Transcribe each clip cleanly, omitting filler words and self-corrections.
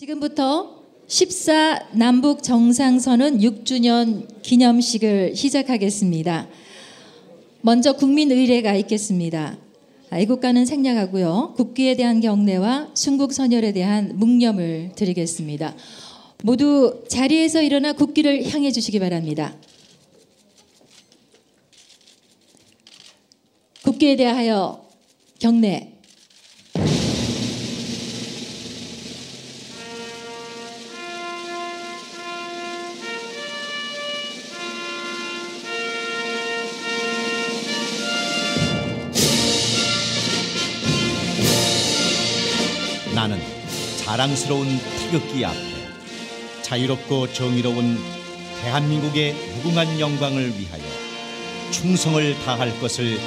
지금부터 14 남북 정상선언 6주년 기념식을 시작하겠습니다. 먼저 국민의례가 있겠습니다. 애국가는 생략하고요. 국기에 대한 경례와 순국 선열에 대한 묵념을 드리겠습니다. 모두 자리에서 일어나 국기를 향해 주시기 바랍니다. 국기에 대하여 경례. 나는 자랑스러운 태극기 앞에 자유롭고 정의로운 대한민국의 무궁한 영광을 위하여 충성을 다할 것을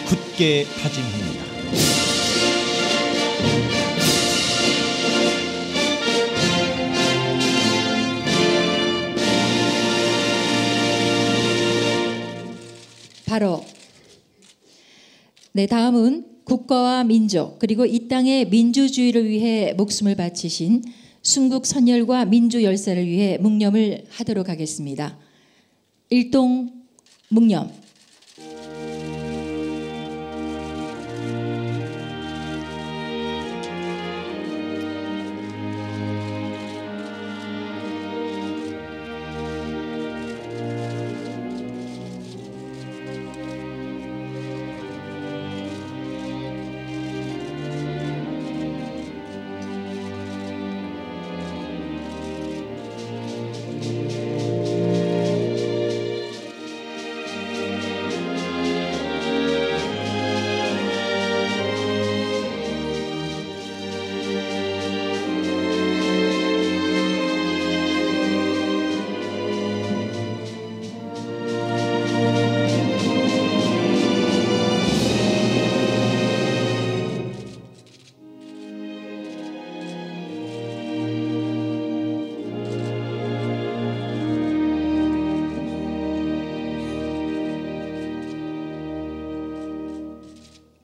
굳게 다짐합니다. 바로 다음은 국가와 민족 그리고 이 땅의 민주주의를 위해 목숨을 바치신 순국 선열과 민주 열사를 위해 묵념을 하도록 하겠습니다. 일동 묵념.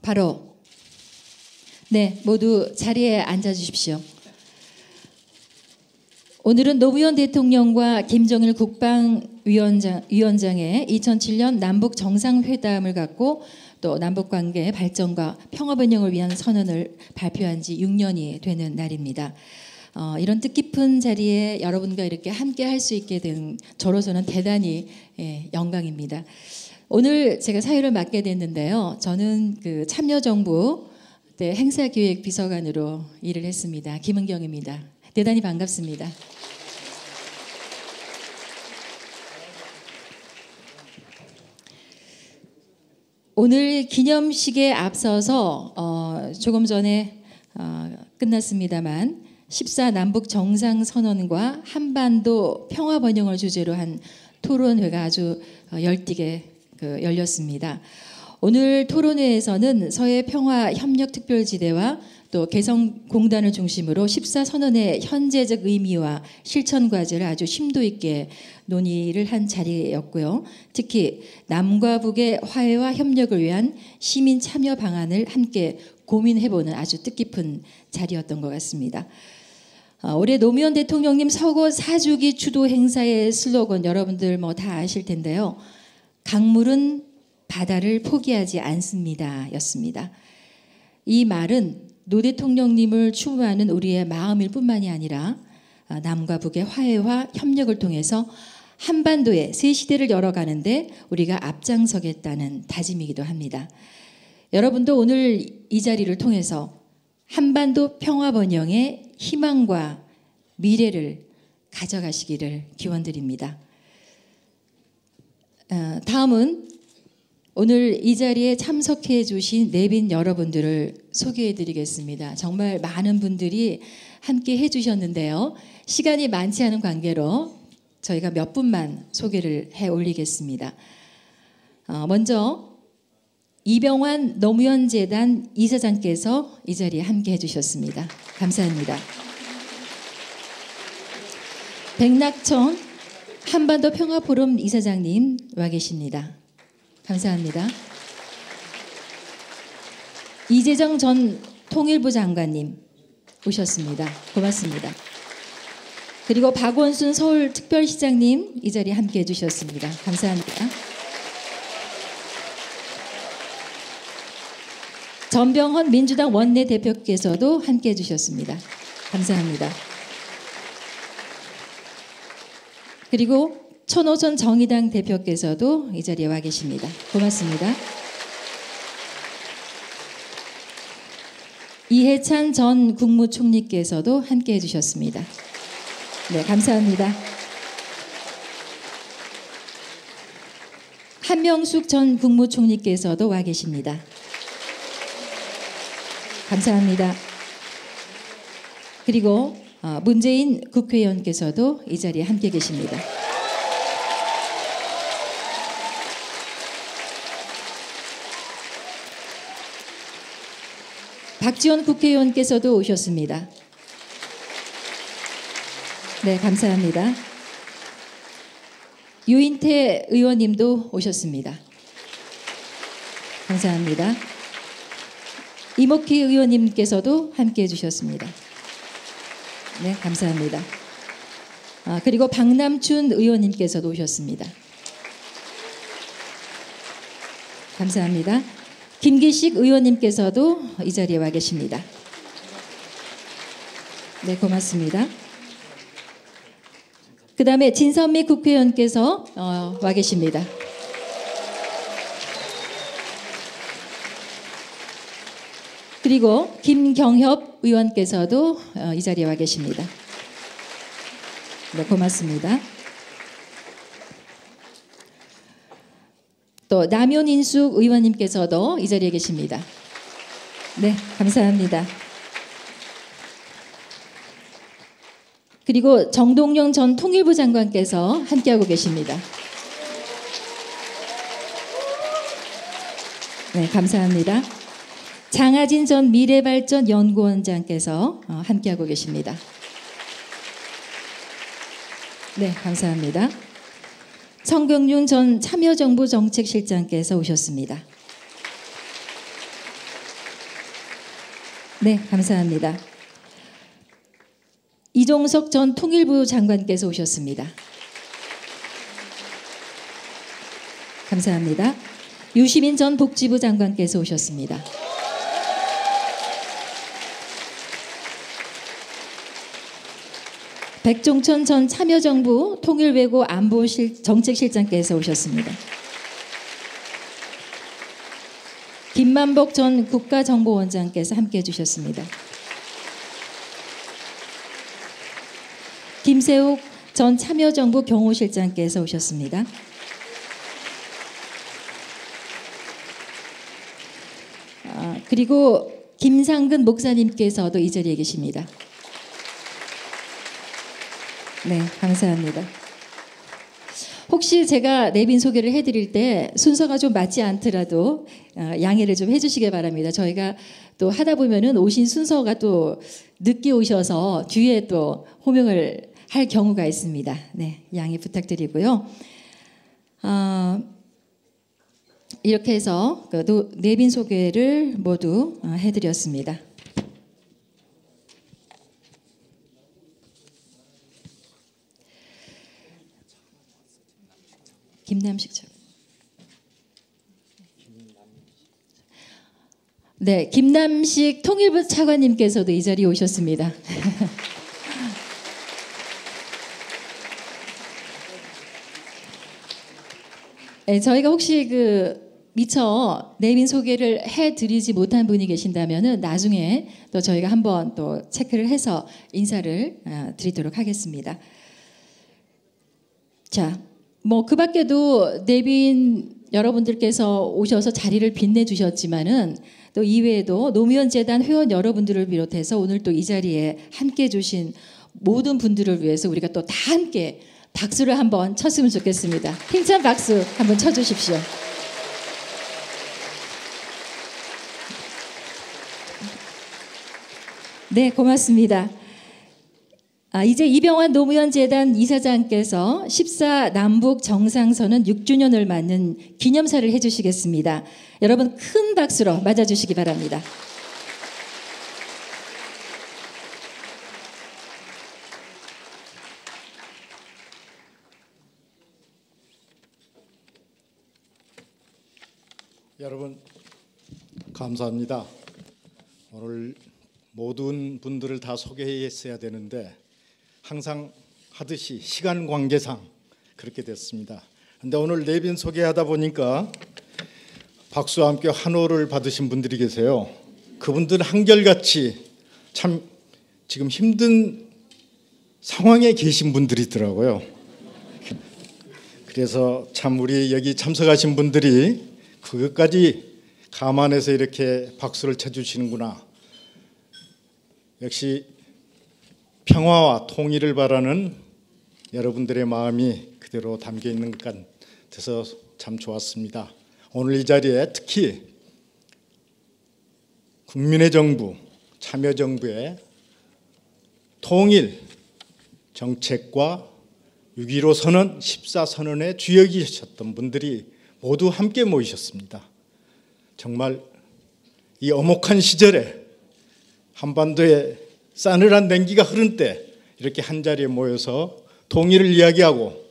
바로 모두 자리에 앉아 주십시오. 오늘은 노무현 대통령과 김정일 국방위원장의 2007년 남북 정상회담을 갖고 또 남북관계 발전과 평화번영을 위한 선언을 발표한 지 6년이 되는 날입니다. 이런 뜻깊은 자리에 여러분과 이렇게 함께 할 수 있게 된 저로서는 대단히 영광입니다. 오늘 제가 사회를 맡게 됐는데요. 저는 그 참여정부 행사기획 비서관으로 일을 했습니다. 김은경입니다. 대단히 반갑습니다. 오늘 기념식에 앞서서 조금 전에 끝났습니다만 14 남북 정상선언과 한반도 평화번영을 주제로 한 토론회가 아주 열띠게 열렸습니다. 오늘 토론회에서는 서해평화협력특별지대와 또 개성공단을 중심으로 14선언의 현재적 의미와 실천 과제를 아주 심도 있게 논의를 한 자리였고요. 특히 남과 북의 화해와 협력을 위한 시민 참여 방안을 함께 고민해보는 아주 뜻깊은 자리였던 것 같습니다. 올해 노무현 대통령님 서거 4주기 주도 행사의 슬로건 여러분들 다 아실 텐데요. 강물은 바다를 포기하지 않습니다 였습니다. 이 말은 노 대통령님을 추모하는 우리의 마음일 뿐만이 아니라 남과 북의 화해와 협력을 통해서 한반도의 새 시대를 열어가는데 우리가 앞장서겠다는 다짐이기도 합니다. 여러분도 오늘 이 자리를 통해서 한반도 평화번영의 희망과 미래를 가져가시기를 기원드립니다. 다음은 오늘 이 자리에 참석해 주신 내빈 여러분들을 소개해 드리겠습니다. 정말 많은 분들이 함께 해 주셨는데요. 시간이 많지 않은 관계로 저희가 몇 분만 소개를 해 올리겠습니다. 먼저 이병환 노무현재단 이사장께서 이 자리에 함께 해 주셨습니다. 감사합니다. 백낙천 한반도 평화포럼 이사장님 와 계십니다. 감사합니다. 이재정 전 통일부 장관님 오셨습니다. 고맙습니다. 그리고 박원순 서울특별시장님 이 자리에 함께해 주셨습니다. 감사합니다. 전병헌 민주당 원내대표께서도 함께해 주셨습니다. 감사합니다. 그리고 천호선 정의당 대표께서도 이 자리에 와 계십니다. 고맙습니다. 이해찬 전 국무총리께서도 함께해 주셨습니다. 네, 감사합니다. 한명숙 전 국무총리께서도 와 계십니다. 감사합니다. 그리고 문재인 국회의원께서도 이 자리에 함께 계십니다. 박지원 국회의원께서도 오셨습니다. 네, 감사합니다. 유인태 의원님도 오셨습니다. 감사합니다. 이목희 의원님께서도 함께해 주셨습니다. 네, 감사합니다. 그리고 박남춘 의원님께서도 오셨습니다. 감사합니다. 김기식 의원님께서도 이 자리에 와 계십니다. 네, 고맙습니다. 그 다음에 진선미 국회의원께서 와 계십니다. 그리고 김경협 의원께서도 이 자리에 와 계십니다. 네, 고맙습니다. 또 남윤인숙 의원님께서도 이 자리에 계십니다. 네, 감사합니다. 그리고 정동영 전 통일부 장관께서 함께하고 계십니다. 네, 감사합니다. 장하진 전 미래발전연구원장께서 함께하고 계십니다. 네, 감사합니다. 성경윤 전 참여정부 정책실장께서 오셨습니다. 네, 감사합니다. 이종석 전 통일부 장관께서 오셨습니다. 감사합니다. 유시민 전 복지부 장관께서 오셨습니다. 백종천 전 참여정부 통일외교 정책실장께서 오셨습니다. 김만복 전 국가정보원장께서 함께해 주셨습니다. 김세욱 전 참여정부 경호실장께서 오셨습니다. 그리고 김상근 목사님께서도 이 자리에 계십니다. 네, 감사합니다. 혹시 제가 내빈 소개를 해드릴 때 순서가 좀 맞지 않더라도 양해를 좀 해주시기 바랍니다. 저희가 또 하다 보면은 오신 순서가 또 늦게 오셔서 뒤에 또 호명을 할 경우가 있습니다. 네, 양해 부탁드리고요. 이렇게 해서 그 내빈 소개를 모두 해드렸습니다. 김남식 전. 네, 김남식 통일부 차관님께서도 이 자리에 오셨습니다. 네, 저희가 혹시 미처 내빈 소개를 해드리지 못한 분이 계신다면은 나중에 또 저희가 한번 또 체크를 해서 인사를 드리도록 하겠습니다. 자. 그 밖에도 내빈 여러분들께서 오셔서 자리를 빛내주셨지만은 또 이외에도 노무현 재단 회원 여러분들을 비롯해서 오늘 또 이 자리에 함께 해주신 모든 분들을 위해서 우리가 또 다 함께 박수를 한번 쳤으면 좋겠습니다. 힘찬 박수 한번 쳐주십시오. 네, 고맙습니다. 이제 이병환 노무현 재단 이사장께서 14 남북 정상선언 6주년을 맞는 기념사를 해주시겠습니다. 여러분 큰 박수로 맞아주시기 바랍니다. 여러분 감사합니다. 오늘 모든 분들을 다 소개했어야 되는데 항상 하듯이 시간 관계상 그렇게 됐습니다. 그런데 오늘 내빈 소개하다 보니까 박수와 함께 환호를 받으신 분들이 계세요. 그분들은 한결같이 참 지금 힘든 상황에 계신 분들이더라고요. 그래서 참 우리 여기 참석하신 분들이 그것까지 감안해서 이렇게 박수를 쳐주시는구나. 역시 평화와 통일을 바라는 여러분들의 마음이 그대로 담겨 있는 것 같아서 참 좋았습니다. 오늘 이 자리에 특히 국민의 정부, 참여정부의 통일 정책과 6.15 선언, 14선언의 주역이셨던 분들이 모두 함께 모이셨습니다. 정말 이 엄혹한 시절에 한반도에 싸늘한 냉기가 흐른 때 이렇게 한자리에 모여서 통일을 이야기하고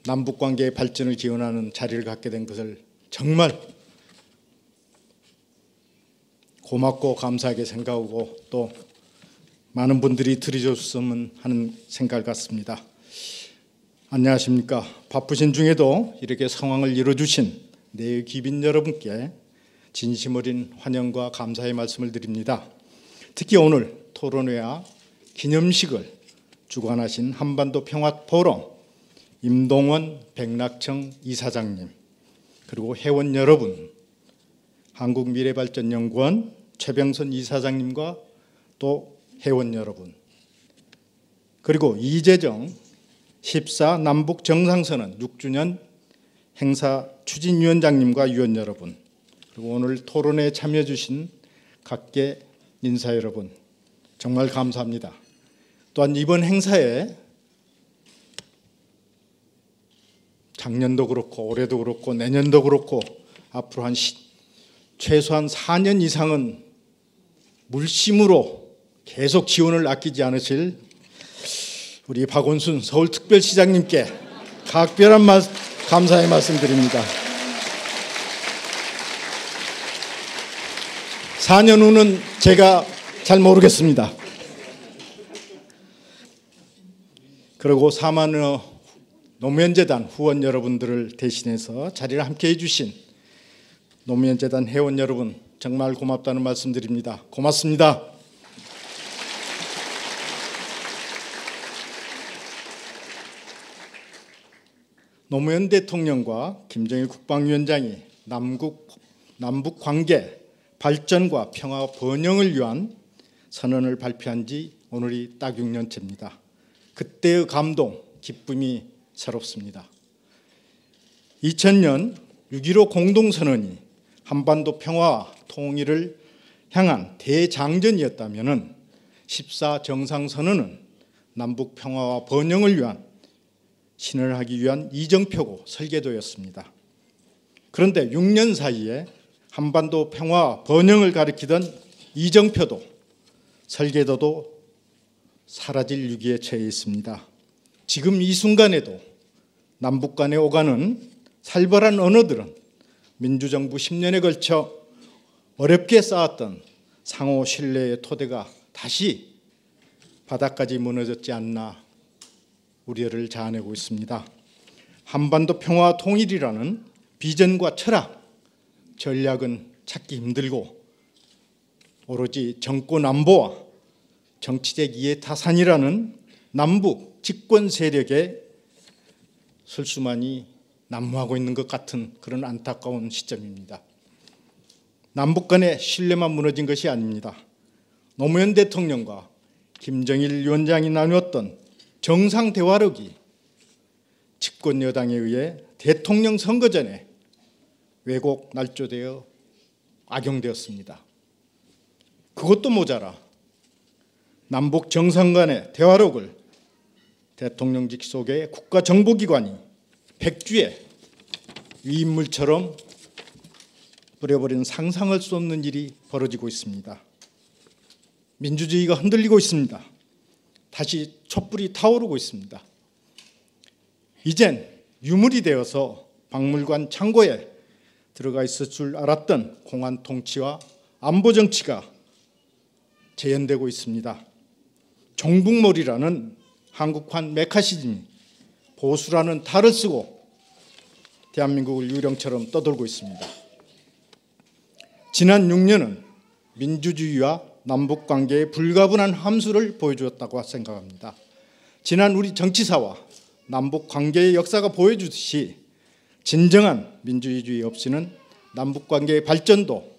남북관계의 발전을 기원하는 자리를 갖게 된 것을 정말 고맙고 감사하게 생각하고 또 많은 분들이 들으셨으면 하는 생각을 갖습니다. 안녕하십니까. 바쁘신 중에도 이렇게 상황을 이뤄주신 내의 귀빈 여러분께 진심 어린 환영과 감사의 말씀을 드립니다. 특히 오늘 토론회와 기념식을 주관하신 한반도 평화포럼 임동원 백낙청 이사장님, 그리고 회원 여러분, 한국미래발전연구원 최병선 이사장님과 또 회원 여러분, 그리고 이재정 14 남북 정상선언 6주년 행사 추진위원장님과 위원 여러분, 그리고 오늘 토론회에 참여해 주신 각계 인사 여러분, 정말 감사합니다. 또한 이번 행사에 작년도 그렇고 올해도 그렇고 내년도 그렇고 앞으로 최소한 4년 이상은 물심으로 계속 지원을 아끼지 않으실 우리 박원순 서울특별시장님께 각별한 감사의 말씀드립니다. 4년 후는 제가 잘 모르겠습니다. 그리고 사만여 노무현재단 후원 여러분들을 대신해서 자리를 함께해 주신 노무현재단 회원 여러분, 정말 고맙다는 말씀드립니다. 고맙습니다. 노무현 대통령과 김정일 국방위원장이 남북 관계 발전과 평화 번영을 위한 선언을 발표한 지 오늘이 딱 6년째입니다. 그때의 감동, 기쁨이 새롭습니다. 2000년 6.15 공동선언이 한반도 평화와 통일을 향한 대장전이었다면 14 정상선언은 남북 평화와 번영을 위한 신을 하기 위한 이정표고 설계도였습니다. 그런데 6년 사이에 한반도 평화 번영을 가리키던 이정표도 설계도도 사라질 위기에 처해 있습니다. 지금 이 순간에도 남북 간에 오가는 살벌한 언어들은 민주정부 10년에 걸쳐 어렵게 쌓았던 상호 신뢰의 토대가 다시 바닥까지 무너졌지 않나 우려를 자아내고 있습니다. 한반도 평화 통일이라는 비전과 철학, 전략은 찾기 힘들고 오로지 정권 안보와 정치적 이해 타산이라는 남북 집권 세력의 설수만이 난무하고 있는 것 같은 그런 안타까운 시점입니다. 남북 간의 신뢰만 무너진 것이 아닙니다. 노무현 대통령과 김정일 위원장이 나누었던 정상 대화록이 집권 여당에 의해 대통령 선거 전에 왜곡 날조되어 악용되었습니다. 그것도 모자라 남북 정상 간의 대화록을 대통령직 속의 국가정보기관이 백주에 위인물처럼 뿌려버리는 상상할 수 없는 일이 벌어지고 있습니다. 민주주의가 흔들리고 있습니다. 다시 촛불이 타오르고 있습니다. 이젠 유물이 되어서 박물관 창고에 들어가 있을 줄 알았던 공안 통치와 안보 정치가 재현되고 있습니다. 종북몰이라는 한국판 메카시즘이 보수라는 탈을 쓰고 대한민국을 유령처럼 떠돌고 있습니다. 지난 6년은 민주주의와 남북관계의 불가분한 함수를 보여주었다고 생각합니다. 지난 우리 정치사와 남북관계의 역사가 보여주듯이 진정한 민주주의 없이는 남북관계의 발전도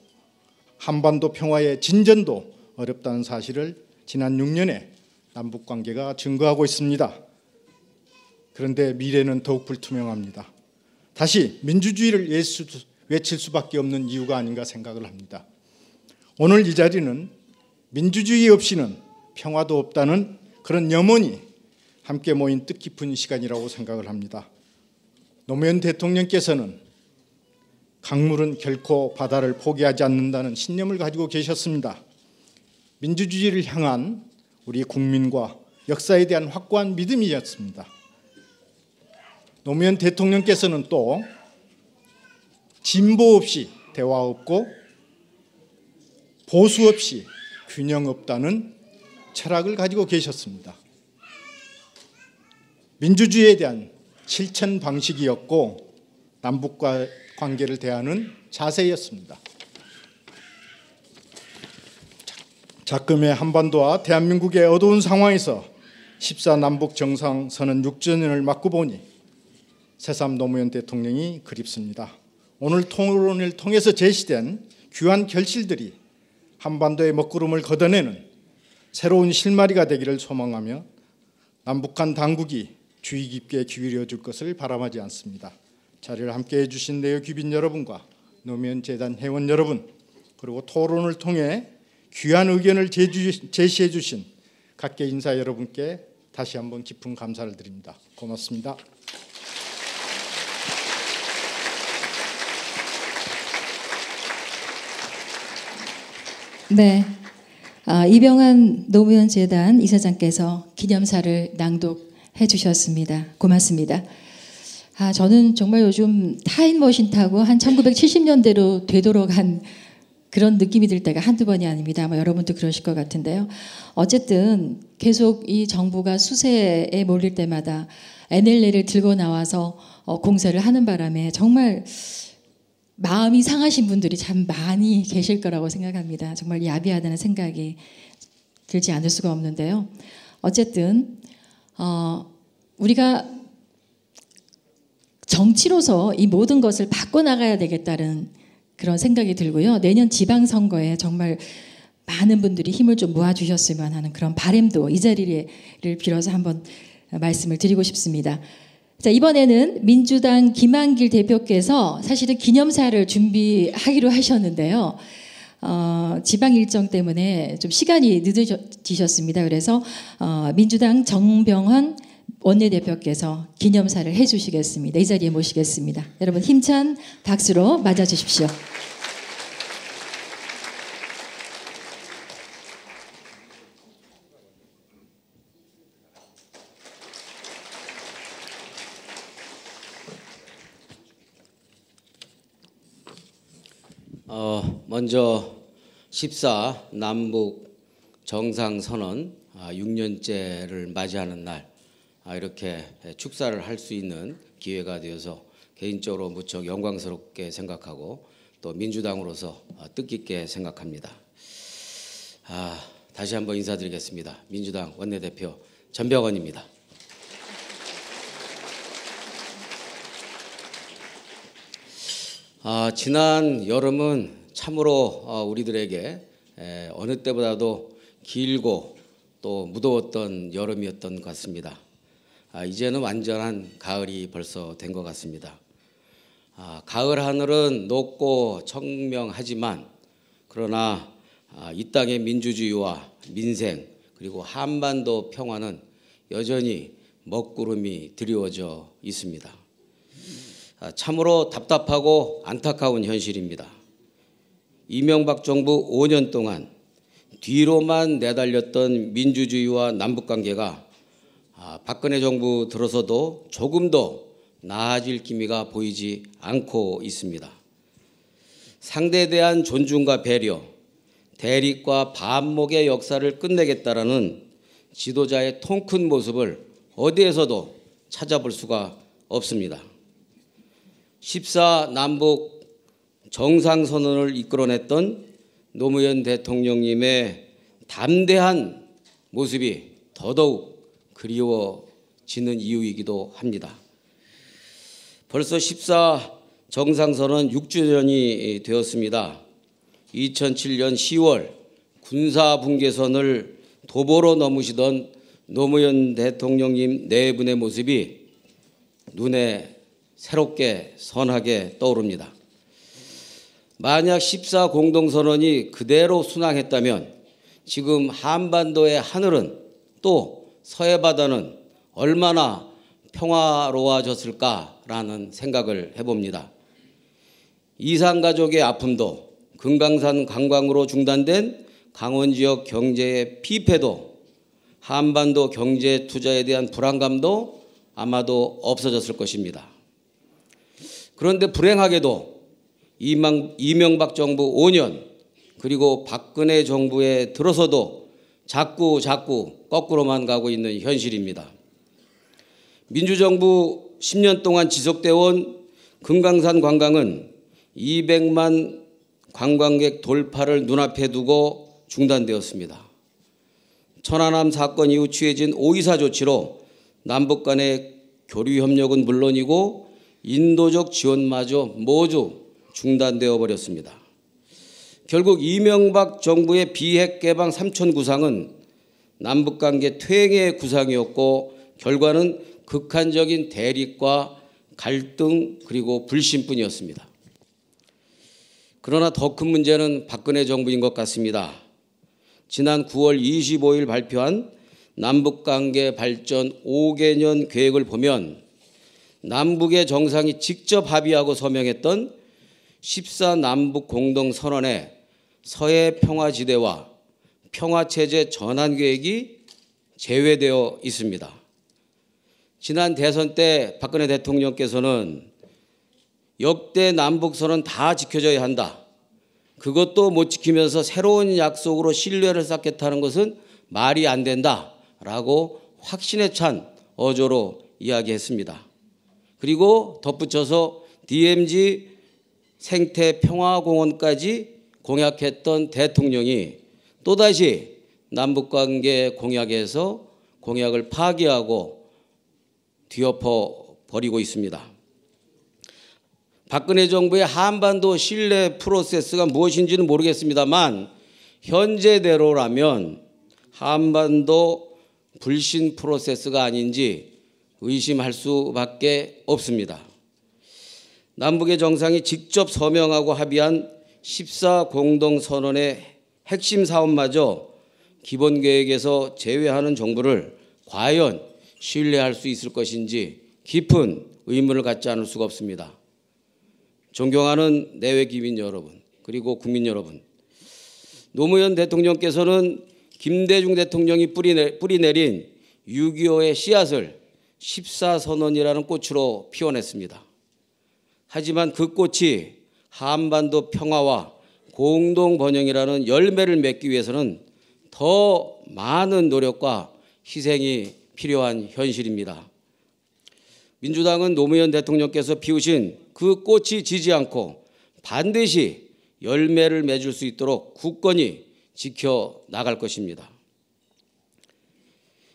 한반도 평화의 진전도 어렵다는 사실을 지난 6년에 남북관계가 증거하고 있습니다. 그런데 미래는 더욱 불투명합니다. 다시 민주주의를 외칠 수밖에 없는 이유가 아닌가 생각을 합니다. 오늘 이 자리는 민주주의 없이는 평화도 없다는 그런 염원이 함께 모인 뜻깊은 시간이라고 생각을 합니다. 노무현 대통령께서는 강물은 결코 바다를 포기하지 않는다는 신념을 가지고 계셨습니다. 민주주의를 향한 우리 국민과 역사에 대한 확고한 믿음이었습니다. 노무현 대통령께서는 또 진보 없이 대화 없고 보수 없이 균형 없다는 철학을 가지고 계셨습니다. 민주주의에 대한 실천 방식이었고 남북과 관계를 대하는 자세였습니다. 작금의 한반도와 대한민국의 어두운 상황에서 14 남북 정상선언 6주년을 맞고 보니 새삼 노무현 대통령이 그립습니다. 오늘 토론을 통해서 제시된 귀한 결실들이 한반도의 먹구름을 걷어내는 새로운 실마리가 되기를 소망하며 남북한 당국이 주의 깊게 기울여 줄 것을 바람하지 않습니다. 자리를 함께해 주신 내외 귀빈 여러분과 노무현 재단 회원 여러분, 그리고 토론을 통해 귀한 의견을 제시해 주신 각계 인사 여러분께 다시 한번 깊은 감사를 드립니다. 고맙습니다. 네, 이병환 노무현 재단 이사장께서 기념사를 낭독해 주셨습니다. 고맙습니다. 저는 정말 요즘 타임머신 타고 한 1970년대로 되돌아간 그런 느낌이 들 때가 한두 번이 아닙니다. 아마 여러분도 그러실 것 같은데요. 어쨌든 계속 이 정부가 수세에 몰릴 때마다 NLL을 들고 나와서 공세를 하는 바람에 정말 마음이 상하신 분들이 참 많이 계실 거라고 생각합니다. 정말 야비하다는 생각이 들지 않을 수가 없는데요. 어쨌든 우리가 정치로서 이 모든 것을 바꿔나가야 되겠다는 그런 생각이 들고요. 내년 지방선거에 정말 많은 분들이 힘을 좀 모아주셨으면 하는 그런 바람도 이 자리를 빌어서 한번 말씀을 드리고 싶습니다. 자, 이번에는 민주당 김한길 대표께서 사실은 기념사를 준비하기로 하셨는데요. 지방 일정 때문에 좀 시간이 늦어지셨습니다. 그래서 민주당 정병헌 원내대표께서 기념사를 해주시겠습니다. 이 자리에 모시겠습니다. 여러분 힘찬 박수로 맞아주십시오. 먼저 14 남북 정상선언 6년째를 맞이하는 날 이렇게 축사를 할 수 있는 기회가 되어서 개인적으로 무척 영광스럽게 생각하고 또 민주당으로서 뜻깊게 생각합니다. 다시 한번 인사드리겠습니다. 민주당 원내대표 전병헌입니다. 지난 여름은 참으로 우리들에게 어느 때보다도 길고 또 무더웠던 여름이었던 것 같습니다. 이제는 완전한 가을이 벌써 된 것 같습니다. 가을 하늘은 높고 청명하지만 그러나 이 땅의 민주주의와 민생 그리고 한반도 평화는 여전히 먹구름이 드리워져 있습니다. 참으로 답답하고 안타까운 현실입니다. 이명박 정부 5년 동안 뒤로만 내달렸던 민주주의와 남북관계가 박근혜 정부 들어서도 조금도 나아질 기미가 보이지 않고 있습니다. 상대에 대한 존중과 배려, 대립과 반목의 역사를 끝내겠다라는 지도자의 통큰 모습을 어디에서도 찾아볼 수가 없습니다. 14남북 정상선언을 이끌어냈던 노무현 대통령님의 담대한 모습이 더더욱 그리워지는 이유이기도 합니다. 벌써 14 정상선언 6주년이 되었습니다. 2007년 10월 군사분계선을 도보로 넘으시던 노무현 대통령님 네 분의 모습이 눈에 새롭게 선하게 떠오릅니다. 만약 14 공동선언이 그대로 순항했다면 지금 한반도의 하늘은 또 서해 바다는 얼마나 평화로워졌을까라는 생각을 해봅니다. 이산가족의 아픔도, 금강산 관광으로 중단된 강원 지역 경제의 피폐도, 한반도 경제 투자에 대한 불안감도 아마도 없어졌을 것입니다. 그런데 불행하게도 이명박 정부 5년 그리고 박근혜 정부에 들어서도 자꾸 거꾸로만 가고 있는 현실입니다. 민주정부 10년 동안 지속되어 온 금강산 관광은 200만 관광객 돌파를 눈앞에 두고 중단되었습니다. 천안함 사건 이후 취해진 5.24 조치로 남북 간의 교류 협력은 물론이고 인도적 지원마저 모두 중단되어 버렸습니다. 결국 이명박 정부의 비핵 개방 3천 구상은 남북관계 퇴행의 구상이었고 결과는 극한적인 대립과 갈등 그리고 불신뿐이었습니다. 그러나 더 큰 문제는 박근혜 정부인 것 같습니다. 지난 9월 25일 발표한 남북관계 발전 5개년 계획을 보면 남북의 정상이 직접 합의하고 서명했던 14남북 공동선언에 서해 평화지대와 평화체제 전환 계획이 제외되어 있습니다. 지난 대선 때 박근혜 대통령께서는 역대 남북선언 다 지켜져야 한다. 그것도 못 지키면서 새로운 약속으로 신뢰를 쌓겠다는 것은 말이 안 된다라고 확신에 찬 어조로 이야기했습니다. 그리고 덧붙여서 DMZ 생태평화공원까지 공약했던 대통령이 또다시 남북관계 공약에서 공약을 파기하고 뒤엎어 버리고 있습니다. 박근혜 정부의 한반도 신뢰 프로세스가 무엇인지는 모르겠습니다만 현재대로라면 한반도 불신 프로세스가 아닌지 의심할 수밖에 없습니다. 남북의 정상이 직접 서명하고 합의한 14 공동선언의 핵심 사업마저 기본계획에서 제외하는 정부를 과연 신뢰할 수 있을 것인지 깊은 의문을 갖지 않을 수가 없습니다. 존경하는 내외 기민 여러분, 그리고 국민 여러분, 노무현 대통령께서는 김대중 대통령이 뿌리내린 6.25의 씨앗을 14선언이라는 꽃으로 피워냈습니다. 하지만 그 꽃이 한반도 평화와 공동 번영이라는 열매를 맺기 위해서는 더 많은 노력과 희생이 필요한 현실입니다. 민주당은 노무현 대통령께서 피우신 그 꽃이 지지 않고 반드시 열매를 맺을 수 있도록 굳건히 지켜나갈 것입니다.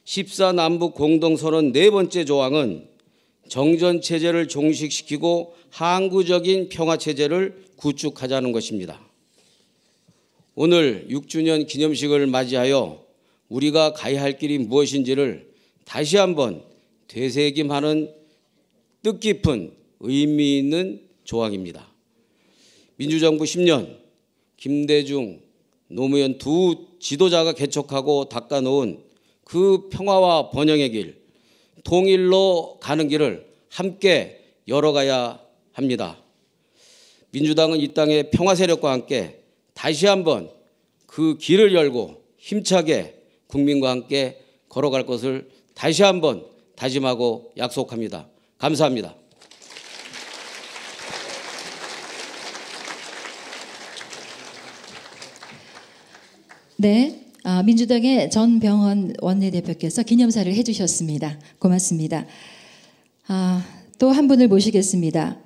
14남북 공동선언 네 번째 조항은 정전체제를 종식시키고 항구적인 평화체제를 구축하자는 것입니다. 오늘 6주년 기념식을 맞이하여 우리가 가야 할 길이 무엇인지를 다시 한번 되새김하는 뜻깊은 의미 있는 조항입니다. 민주정부 10년, 김대중, 노무현 두 지도자가 개척하고 닦아놓은 그 평화와 번영의 길, 통일로 가는 길을 함께 열어가야 합니다. 민주당은 이 땅의 평화 세력과 함께 다시 한번 그 길을 열고 힘차게 국민과 함께 걸어갈 것을 다시 한번 다짐하고 약속합니다. 감사합니다. 네, 민주당의 전병헌 원내대표께서 기념사를 해주셨습니다. 고맙습니다. 또 한 분을 모시겠습니다.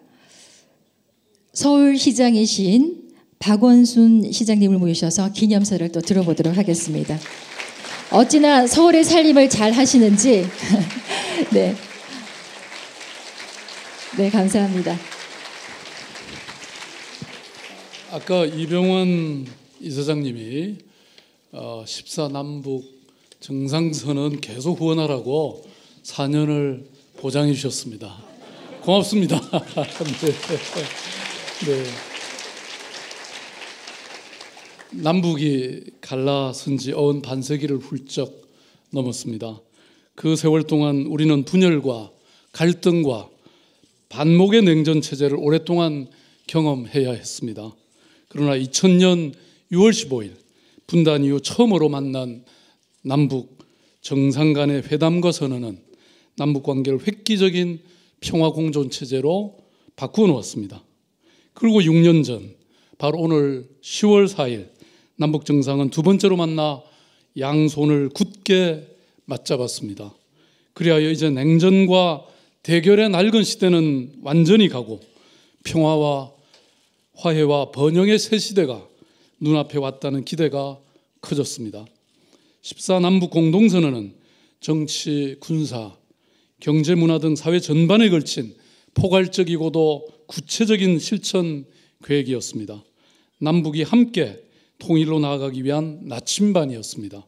서울시장이신 박원순 시장님을 모셔서 기념사를 또 들어보도록 하겠습니다. 어찌나 서울의 살림을 잘 하시는지 네, 네 감사합니다. 아까 이병헌 이사장님이 14남북 정상선언 계속 후원하라고 4년을 보장해 주셨습니다. 고맙습니다. 네. 네. 남북이 갈라선 지 어언 반세기를 훌쩍 넘었습니다. 그 세월 동안 우리는 분열과 갈등과 반목의 냉전 체제를 오랫동안 경험해야 했습니다. 그러나 2000년 6월 15일 분단 이후 처음으로 만난 남북 정상 간의 회담과 선언은 남북 관계를 획기적인 평화 공존 체제로 바꾸어 놓았습니다. 그리고 6년 전 바로 오늘 10월 4일 남북 정상은 두 번째로 만나 양손을 굳게 맞잡았습니다. 그리하여 이제 냉전과 대결의 낡은 시대는 완전히 가고 평화와 화해와 번영의 새 시대가 눈앞에 왔다는 기대가 커졌습니다. 14남북 공동선언은 정치, 군사, 경제, 문화 등 사회 전반에 걸친 포괄적이고도 구체적인 실천 계획이었습니다. 남북이 함께 통일로 나아가기 위한 나침반이었습니다.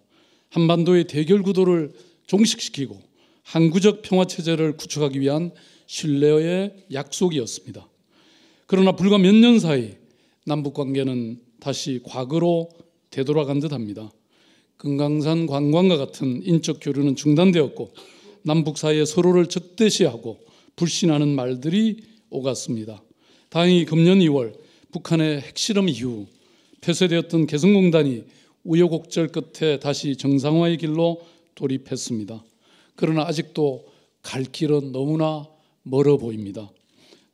한반도의 대결 구도를 종식시키고 항구적 평화체제를 구축하기 위한 신뢰의 약속이었습니다. 그러나 불과 몇 년 사이 남북관계는 다시 과거로 되돌아간 듯합니다. 금강산 관광과 같은 인적 교류는 중단되었고 남북 사이에 서로를 적대시하고 불신하는 말들이 오갔습니다. 다행히 금년 2월 북한의 핵실험 이후 폐쇄되었던 개성공단이 우여곡절 끝에 다시 정상화의 길로 돌입했습니다. 그러나 아직도 갈 길은 너무나 멀어 보입니다.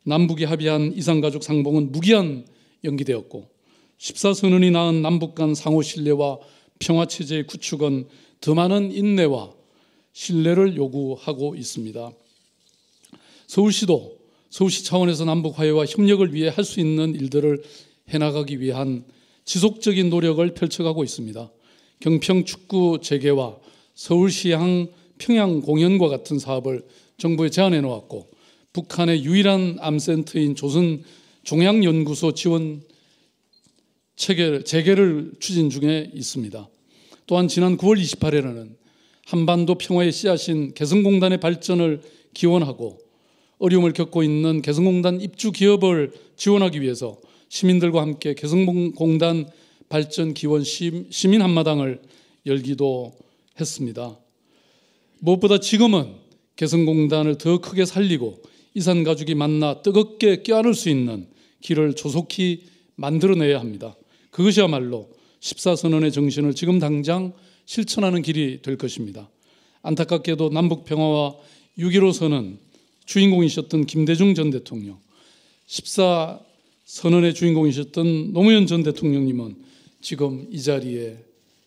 남북이 합의한 이산가족 상봉은 무기한 연기되었고 14선언이 낳은 남북 간 상호 신뢰와 평화체제의 구축은 더 많은 인내와 신뢰를 요구하고 있습니다. 서울시도 서울시 차원에서 남북 화해와 협력을 위해 할 수 있는 일들을 해나가기 위한 지속적인 노력을 펼쳐가고 있습니다. 경평 축구 재개와 서울시향 평양 공연과 같은 사업을 정부에 제안해 놓았고 북한의 유일한 암센터인 조선 종양연구소 지원 재개를 추진 중에 있습니다. 또한 지난 9월 28일에는 한반도 평화의 씨앗인 개성공단의 발전을 기원하고 어려움을 겪고 있는 개성공단 입주 기업을 지원하기 위해서 시민들과 함께 개성공단 발전 기원 시민 한마당을 열기도 했습니다. 무엇보다 지금은 개성공단을 더 크게 살리고 이산가족이 만나 뜨겁게 껴안을 수 있는 길을 조속히 만들어내야 합니다. 그것이야말로 14선언의 정신을 지금 당장 실천하는 길이 될 것입니다. 안타깝게도 남북평화와 6.15 선언 주인공이셨던 김대중 전 대통령, 14선언의 주인공이셨던 노무현 전 대통령님은 지금 이 자리에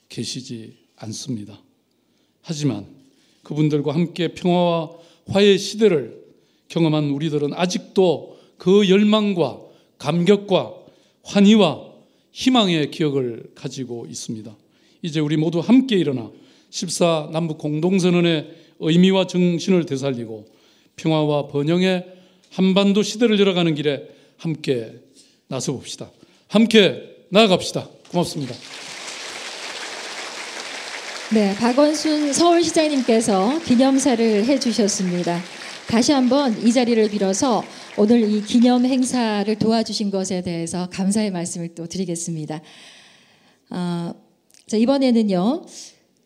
계시지 않습니다. 하지만 그분들과 함께 평화와 화해의 시대를 경험한 우리들은 아직도 그 열망과 감격과 환희와 희망의 기억을 가지고 있습니다. 이제 우리 모두 함께 일어나 14남북 공동선언의 의미와 정신을 되살리고 평화와 번영의 한반도 시대를 열어가는 길에 함께 나서봅시다. 함께 나아갑시다. 고맙습니다. 네, 박원순 서울시장님께서 기념사를 해주셨습니다. 다시 한번 이 자리를 빌어서 오늘 이 기념 행사를 도와주신 것에 대해서 감사의 말씀을 또 드리겠습니다. 자, 이번에는요,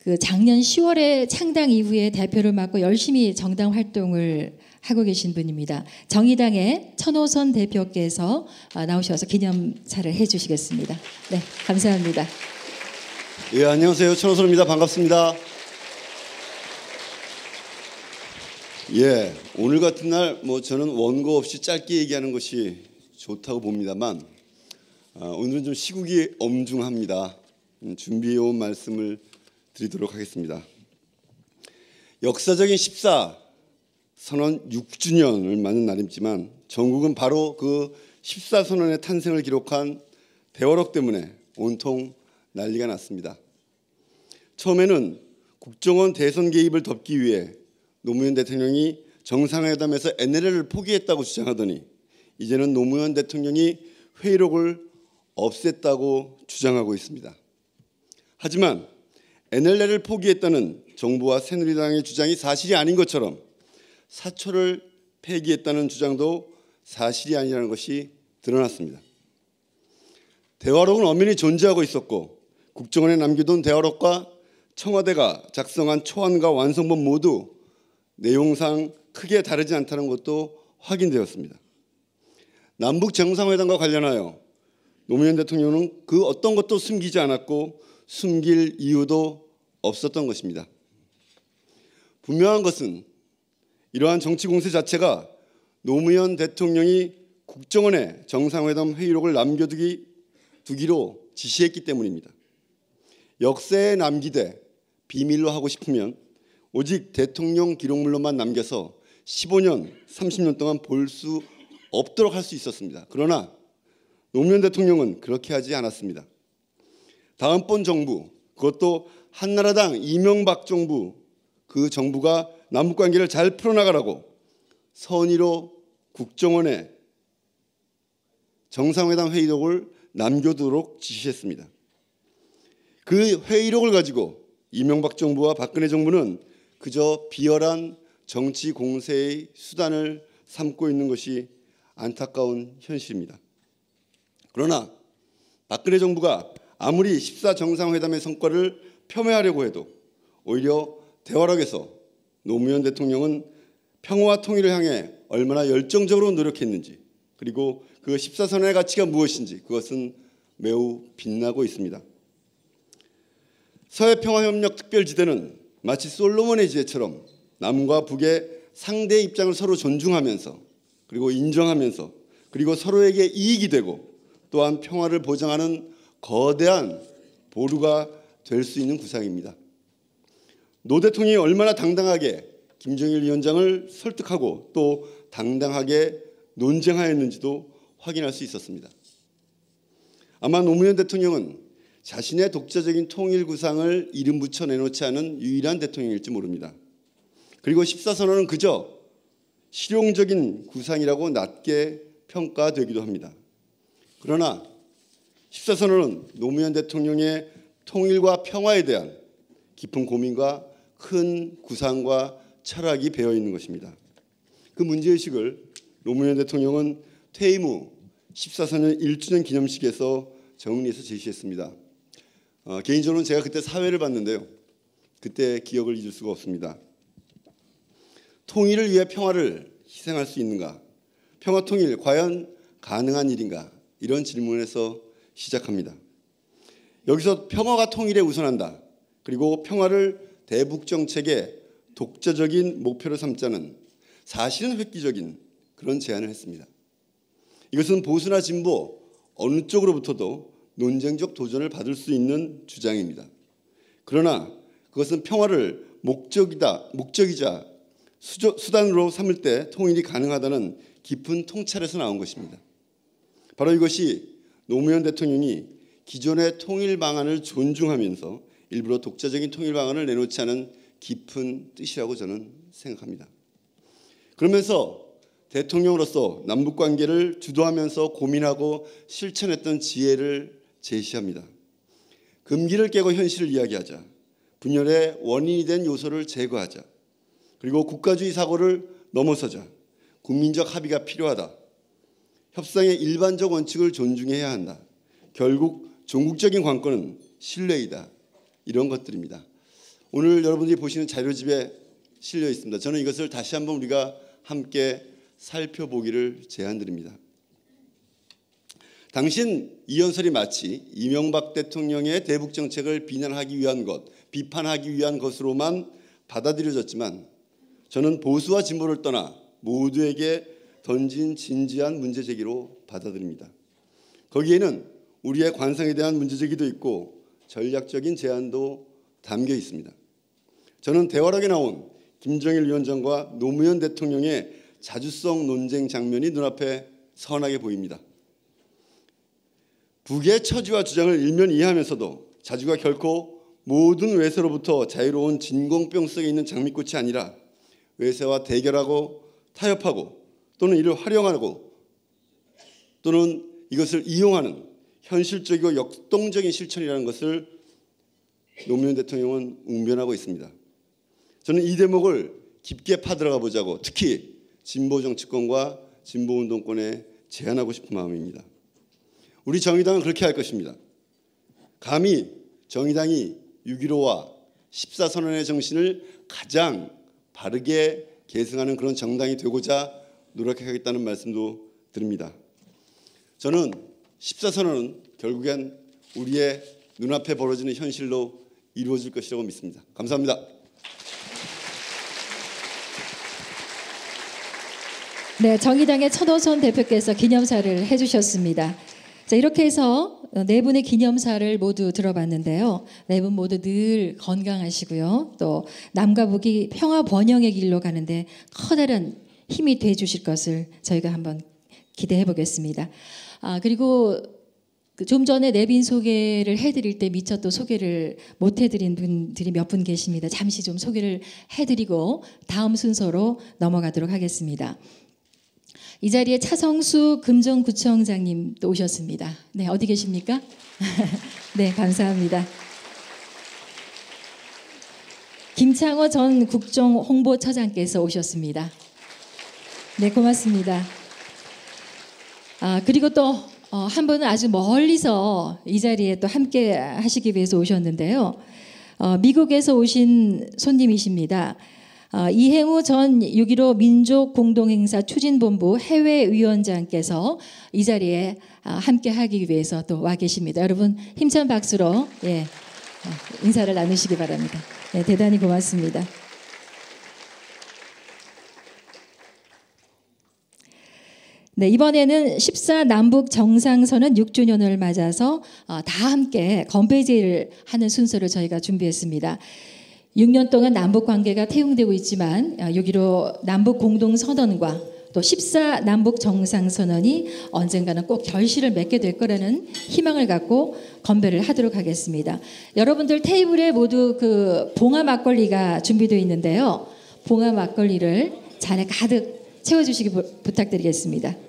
그 작년 10월에 창당 이후에 대표를 맡고 열심히 정당 활동을 하고 계신 분입니다. 정의당의 천호선 대표께서 나오셔서 기념사를 해주시겠습니다. 네, 감사합니다. 예, 안녕하세요. 천호선입니다. 반갑습니다. 예, 오늘 같은 날 저는 원고 없이 짧게 얘기하는 것이 좋다고 봅니다만 오늘은 좀 시국이 엄중합니다. 준비해온 말씀을 드리도록 하겠습니다. 역사적인 14선언 6주년을 맞는 날이지만 전국은 바로 그 14선언의 탄생을 기록한 대화록 때문에 온통 난리가 났습니다. 처음에는 국정원 대선 개입을 덮기 위해 노무현 대통령이 정상회담에서 NLL을 포기했다고 주장하더니 이제는 노무현 대통령이 회의록을 없앴다고 주장하고 있습니다. 하지만 NLL을 포기했다는 정부와 새누리당의 주장이 사실이 아닌 것처럼 사초를 폐기했다는 주장도 사실이 아니라는 것이 드러났습니다. 대화록은 엄연히 존재하고 있었고 국정원에 남겨둔 대화록과 청와대가 작성한 초안과 완성본 모두 내용상 크게 다르지 않다는 것도 확인되었습니다. 남북 정상회담과 관련하여 노무현 대통령은 그 어떤 것도 숨기지 않았고 숨길 이유도 없었던 것입니다. 분명한 것은 이러한 정치 공세 자체가 노무현 대통령이 국정원에 정상회담 회의록을 남겨두기로 지시했기 때문입니다. 역사에 남기되 비밀로 하고 싶으면 오직 대통령 기록물로만 남겨서 15년, 30년 동안 볼 수 없도록 할 수 있었습니다. 그러나 노무현 대통령은 그렇게 하지 않았습니다. 다음번 정부, 그것도 한나라당 이명박 정부, 그 정부가 남북관계를 잘 풀어나가라고 선의로 국정원에 정상회담 회의록을 남겨두도록 지시했습니다. 그 회의록을 가지고 이명박 정부와 박근혜 정부는 그저 비열한 정치 공세의 수단을 삼고 있는 것이 안타까운 현실입니다. 그러나 박근혜 정부가 아무리 14 정상회담의 성과를 폄훼하려고 해도 오히려 대화록에서 노무현 대통령은 평화와 통일을 향해 얼마나 열정적으로 노력했는지 그리고 그 14선언의 가치가 무엇인지 그것은 매우 빛나고 있습니다. 서해평화협력특별지대는 마치 솔로몬의 지혜처럼 남과 북의 상대의 입장을 서로 존중하면서 그리고 인정하면서 그리고 서로에게 이익이 되고 또한 평화를 보장하는 거대한 보루가 될 수 있는 구상입니다. 노 대통령이 얼마나 당당하게 김정일 위원장을 설득하고 또 당당하게 논쟁하였는지도 확인할 수 있었습니다. 아마 노무현 대통령은 자신의 독자적인 통일 구상을 이름 붙여 내놓지 않은 유일한 대통령일지 모릅니다. 그리고 14선언은 그저 실용적인 구상이라고 낮게 평가되기도 합니다. 그러나 14선언은 노무현 대통령의 통일과 평화에 대한 깊은 고민과 큰 구상과 철학이 배어 있는 것입니다. 그 문제의식을 노무현 대통령은 퇴임 후 14선언 1주년 기념식에서 정리해서 제시했습니다. 개인적으로는 제가 그때 사회를 봤는데요. 그때 기억을 잊을 수가 없습니다. 통일을 위해 평화를 희생할 수 있는가? 평화 통일 과연 가능한 일인가? 이런 질문에서 시작합니다. 여기서 평화가 통일에 우선한다. 그리고 평화를 대북 정책의 독자적인 목표로 삼자는 사실은 획기적인 그런 제안을 했습니다. 이것은 보수나 진보 어느 쪽으로부터도 논쟁적 도전을 받을 수 있는 주장입니다. 그러나 그것은 평화를 목적이자 수단으로 삼을 때 통일이 가능하다는 깊은 통찰에서 나온 것입니다. 바로 이것이 노무현 대통령이 기존의 통일 방안을 존중하면서 일부러 독자적인 통일 방안을 내놓지 않은 깊은 뜻이라고 저는 생각합니다. 그러면서 대통령으로서 남북관계를 주도하면서 고민하고 실천했던 지혜를 제시합니다. 금기를 깨고 현실을 이야기하자. 분열의 원인이 된 요소를 제거하자. 그리고 국가주의 사고를 넘어서자. 국민적 합의가 필요하다. 협상의 일반적 원칙을 존중해야 한다. 결국 종국적인 관건은 신뢰이다. 이런 것들입니다. 오늘 여러분들이 보시는 자료집에 실려 있습니다. 저는 이것을 다시 한번 우리가 함께 살펴보기를 제안드립니다. 당신 이연설이 마치 이명박 대통령의 대북 정책을 비난하기 위한 것, 비판하기 위한 것으로만 받아들여졌지만 저는 보수와 진보를 떠나 모두에게 던진 진지한 문제 제기로 받아들입니다. 거기에는 우리의 관성에 대한 문제 제기도 있고 전략적인 제안도 담겨 있습니다. 저는 대화록에 나온 김정일 위원장과 노무현 대통령의 자주성 논쟁 장면이 눈앞에 선하게 보입니다. 북의 처지와 주장을 일면 이해하면서도 자주가 결코 모든 외세로부터 자유로운 진공병 속에 있는 장미꽃이 아니라 외세와 대결하고 타협하고 또는 이를 활용하고 또는 이것을 이용하는 현실적이고 역동적인 실천이라는 것을 노무현 대통령은 웅변하고 있습니다. 저는 이 대목을 깊게 파들어가 보자고 특히 진보 정치권과 진보 운동권에 제안하고 싶은 마음입니다. 우리 정의당은 그렇게 할 것입니다. 감히 정의당이 6.15와 14선언의 정신을 가장 바르게 계승하는 그런 정당이 되고자 노력하겠다는 말씀도 드립니다. 저는 14선언은 결국엔 우리의 눈앞에 벌어지는 현실로 이루어질 것이라고 믿습니다. 감사합니다. 네, 정의당의 천호선 대표께서 기념사를 해주셨습니다. 자, 이렇게 해서 네 분의 기념사를 모두 들어봤는데요. 네 분 모두 늘 건강하시고요. 또 남과 북이 평화 번영의 길로 가는데 커다란 힘이 돼 주실 것을 저희가 한번 기대해 보겠습니다. 그리고 좀 전에 내빈 소개를 해드릴 때 미처 또 소개를 못 해드린 분들이 몇 분 계십니다. 잠시 좀 소개를 해드리고 다음 순서로 넘어가도록 하겠습니다. 이 자리에 차성수 금정구청장님 또 오셨습니다. 네, 어디 계십니까? 네, 감사합니다. 김창호 전 국정홍보처장께서 오셨습니다. 네, 고맙습니다. 그리고 또 한 분은 아주 멀리서 이 자리에 또 함께 하시기 위해서 오셨는데요. 미국에서 오신 손님이십니다. 이행우 전 6.15 민족공동행사 추진본부 해외위원장께서 이 자리에 함께 하기 위해서 또 와 계십니다. 여러분 힘찬 박수로 인사를 나누시기 바랍니다. 네, 대단히 고맙습니다. 네, 이번에는 14 남북 정상선언 6주년을 맞아서 다 함께 건배제를 하는 순서를 저희가 준비했습니다. 6년 동안 남북 관계가 태용되고 있지만 6.15 남북 공동선언과 또 14 남북 정상선언이 언젠가는 꼭 결실을 맺게 될 거라는 희망을 갖고 건배를 하도록 하겠습니다. 여러분들 테이블에 모두 그 봉화 막걸리가 준비되어 있는데요. 봉화 막걸리를 잔에 가득 채워주시기 부탁드리겠습니다.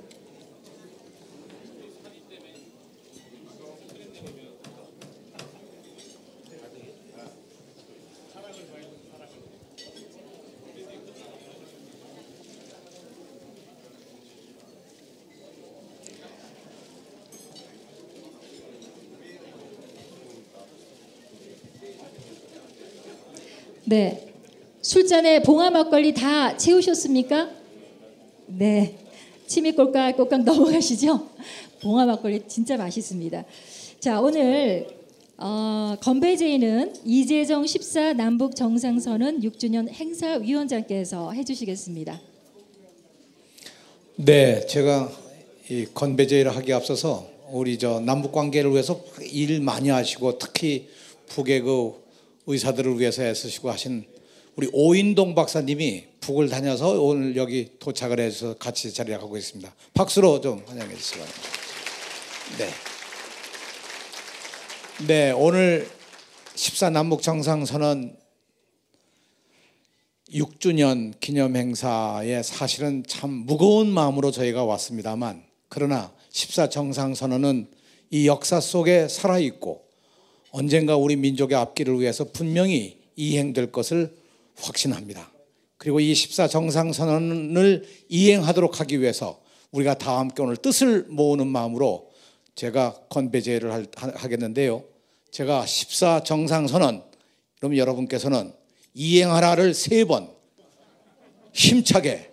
네, 술잔에 봉화 막걸리 다 채우셨습니까? 네, 침이 꼴깍꼴깍 넘어가시죠? 봉화 막걸리 진짜 맛있습니다. 자, 오늘 건배제의는 이재정 14 남북 정상선언 6주년 행사위원장께서 해주시겠습니다. 네, 제가 이 건배제의를 하기에 앞서서 우리 남북 관계를 위해서 일 많이 하시고 특히 북의 그 의사들을 위해서 애쓰시고 하신 우리 오인동 박사님이 북을 다녀서 오늘 여기 도착을 해서 같이 자리를 하고 있습니다. 박수로 좀 환영해 주시기 바랍니다. 네, 오늘 14 남북 정상선언 6주년 기념 행사에 사실은 참 무거운 마음으로 저희가 왔습니다만, 그러나 14 정상선언은 이 역사 속에 살아있고 언젠가 우리 민족의 앞길을 위해서 분명히 이행될 것을 확신합니다. 그리고 이 14 정상선언을 이행하도록 하기 위해서 우리가 다 함께 오늘 뜻을 모으는 마음으로 제가 건배제를 하겠는데요. 제가 14 정상선언, 그럼 여러분께서는 이행하라를 3번 힘차게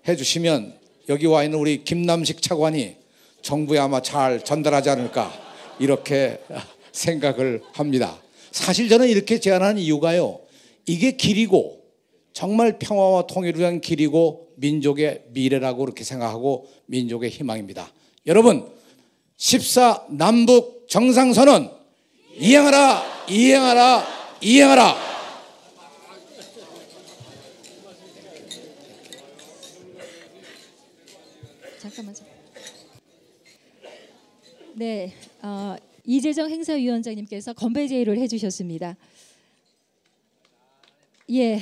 해주시면 여기 와 있는 우리 김남식 차관이 정부에 아마 잘 전달하지 않을까 이렇게 생각을 합니다. 사실 저는 이렇게 제안하는 이유가요, 이게 길이고 정말 평화와 통일을 위한 길이고 민족의 미래라고 그렇게 생각하고 민족의 희망입니다. 여러분, 14 남북 정상선언 이행하라, 이행하라, 이행하라. 잠깐만. 네, 이재정 행사위원장님께서 건배 제의를 해주셨습니다. 예.